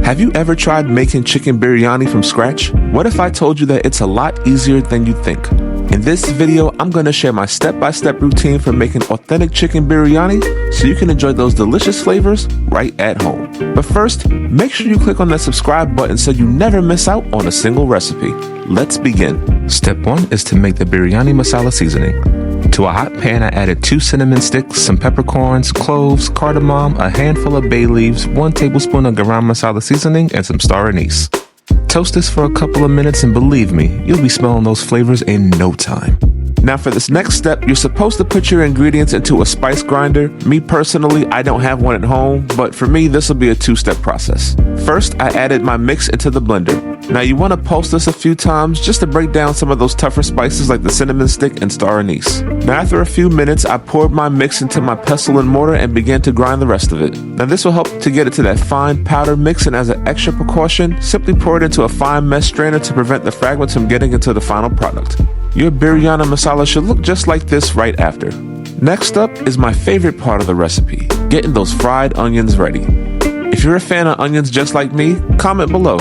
Have you ever tried making chicken biryani from scratch? What if I told you that it's a lot easier than you think? In this video, I'm going to share my step-by-step routine for making authentic chicken biryani so you can enjoy those delicious flavors right at home. But first, make sure you click on that subscribe button so you never miss out on a single recipe. Let's begin. Step 1 is to make the biryani masala seasoning. To a hot pan, I added 2 cinnamon sticks, some peppercorns, cloves, cardamom, a handful of bay leaves, 1 tablespoon of garam masala seasoning, and some star anise. Toast this for a couple of minutes and believe me, you'll be smelling those flavors in no time. Now for this next step, you're supposed to put your ingredients into a spice grinder. Me personally, I don't have one at home, but for me, this will be a 2-step process. First, I added my mix into the blender. Now you want to pulse this a few times just to break down some of those tougher spices like the cinnamon stick and star anise. Now after a few minutes, I poured my mix into my pestle and mortar and began to grind the rest of it. Now this will help to get it to that fine powder mix, and as an extra precaution, simply pour it into a fine mesh strainer to prevent the fragments from getting into the final product. Your biryani masala should look just like this right after. Next up is my favorite part of the recipe, getting those fried onions ready. If you're a fan of onions just like me, comment below.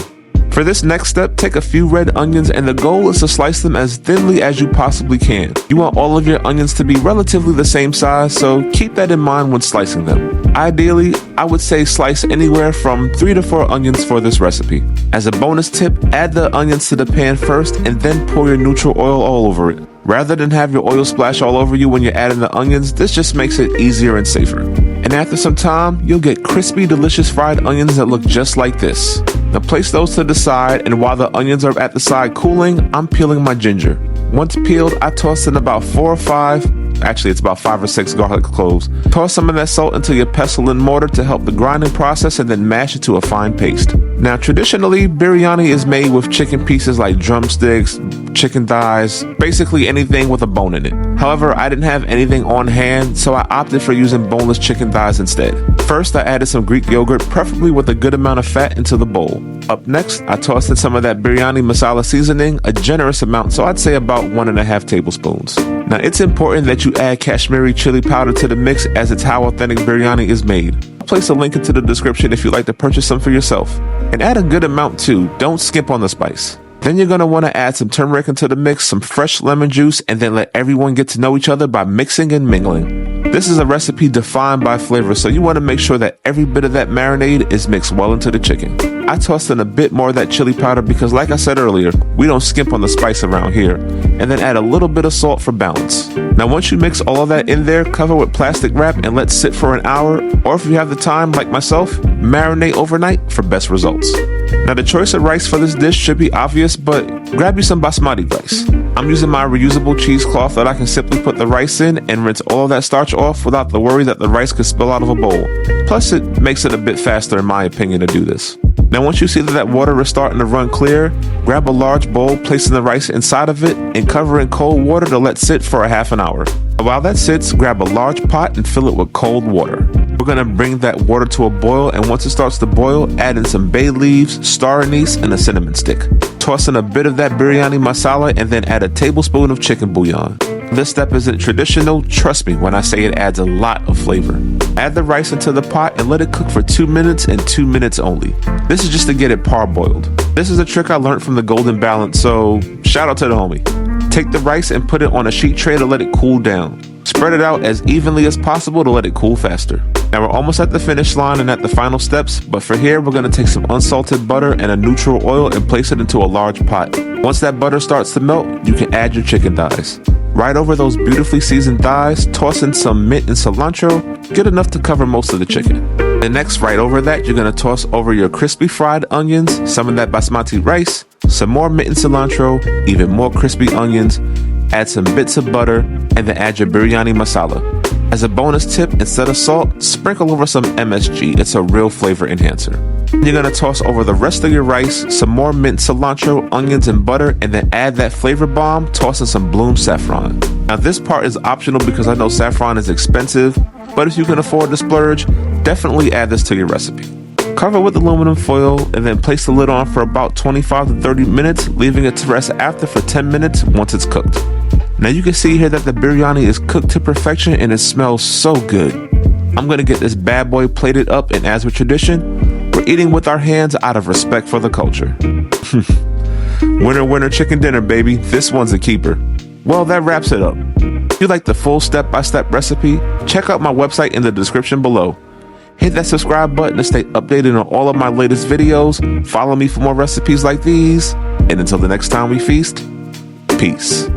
For this next step, take a few red onions and the goal is to slice them as thinly as you possibly can. You want all of your onions to be relatively the same size, so keep that in mind when slicing them. Ideally, I would say slice anywhere from 3 to 4 onions for this recipe. As a bonus tip, add the onions to the pan first and then pour your neutral oil all over it. Rather than have your oil splash all over you when you're adding the onions, this just makes it easier and safer. And after some time, you'll get crispy, delicious fried onions that look just like this. Now place those to the side, and while the onions are at the side cooling, I'm peeling my ginger. Once peeled, I toss in about 4 or 5, actually it's about 5 or 6 garlic cloves. Toss some of that salt into your pestle and mortar to help the grinding process and then mash it to a fine paste. Now traditionally, biryani is made with chicken pieces like drumsticks, chicken thighs, basically anything with a bone in it. However, I didn't have anything on hand, so I opted for using boneless chicken thighs instead. First, I added some Greek yogurt, preferably with a good amount of fat, into the bowl. Up next, I tossed in some of that biryani masala seasoning, a generous amount, so I'd say about 1.5 tablespoons. Now, it's important that you add Kashmiri chili powder to the mix, as it's how authentic biryani is made. I'll place a link into the description if you'd like to purchase some for yourself. And add a good amount too, don't skimp on the spice. Then you're going to want to add some turmeric into the mix, some fresh lemon juice, and then let everyone get to know each other by mixing and mingling. This is a recipe defined by flavor, so you want to make sure that every bit of that marinade is mixed well into the chicken. I tossed in a bit more of that chili powder because, like I said earlier, we don't skimp on the spice around here, and then add a little bit of salt for balance. Now once you mix all of that in there, cover with plastic wrap and let sit for an hour, or if you have the time like myself, marinate overnight for best results. Now the choice of rice for this dish should be obvious, but grab you some basmati rice. I'm using my reusable cheesecloth that I can simply put the rice in and rinse all of that starch off without the worry that the rice could spill out of a bowl. Plus it makes it a bit faster in my opinion to do this. Now once you see that water is starting to run clear, grab a large bowl, placing the rice inside of it and cover in cold water to let sit for a half an hour. While that sits, grab a large pot and fill it with cold water. We're going to bring that water to a boil, and once it starts to boil, add in some bay leaves, star anise, and a cinnamon stick. Toss in a bit of that biryani masala and then add a tablespoon of chicken bouillon. This step isn't traditional, trust me when I say it adds a lot of flavor. Add the rice into the pot and let it cook for 2 minutes and 2 minutes only. This is just to get it parboiled. This is a trick I learned from the Golden Balance, so shout out to the homie. Take the rice and put it on a sheet tray to let it cool down. Spread it out as evenly as possible to let it cool faster. Now we're almost at the finish line and at the final steps, but for here we're going to take some unsalted butter and a neutral oil and place it into a large pot. Once that butter starts to melt, you can add your chicken thighs. Right over those beautifully seasoned thighs, toss in some mint and cilantro, good enough to cover most of the chicken. And next, right over that, you're going to toss over your crispy fried onions, some of that basmati rice, some more mint and cilantro, even more crispy onions, add some bits of butter, and then add your biryani masala. As a bonus tip, instead of salt, sprinkle over some MSG. It's a real flavor enhancer. You're going to toss over the rest of your rice, some more mint, cilantro, onions, and butter, and then add that flavor bomb, toss in some bloom saffron. Now this part is optional because I know saffron is expensive, but if you can afford to splurge, definitely add this to your recipe. Cover with aluminum foil and then place the lid on for about 25 to 30 minutes, leaving it to rest after for 10 minutes once it's cooked. Now you can see here that the biryani is cooked to perfection and it smells so good. I'm going to get this bad boy plated up, and as with tradition, we're We're eating with our hands out of respect for the culture. Winner, winner, chicken dinner, baby. This one's a keeper. Well, that wraps it up. If you like the full step-by-step recipe, check out my website in the description below. Hit that subscribe button to stay updated on all of my latest videos. Follow me for more recipes like these. And until the next time we feast, peace.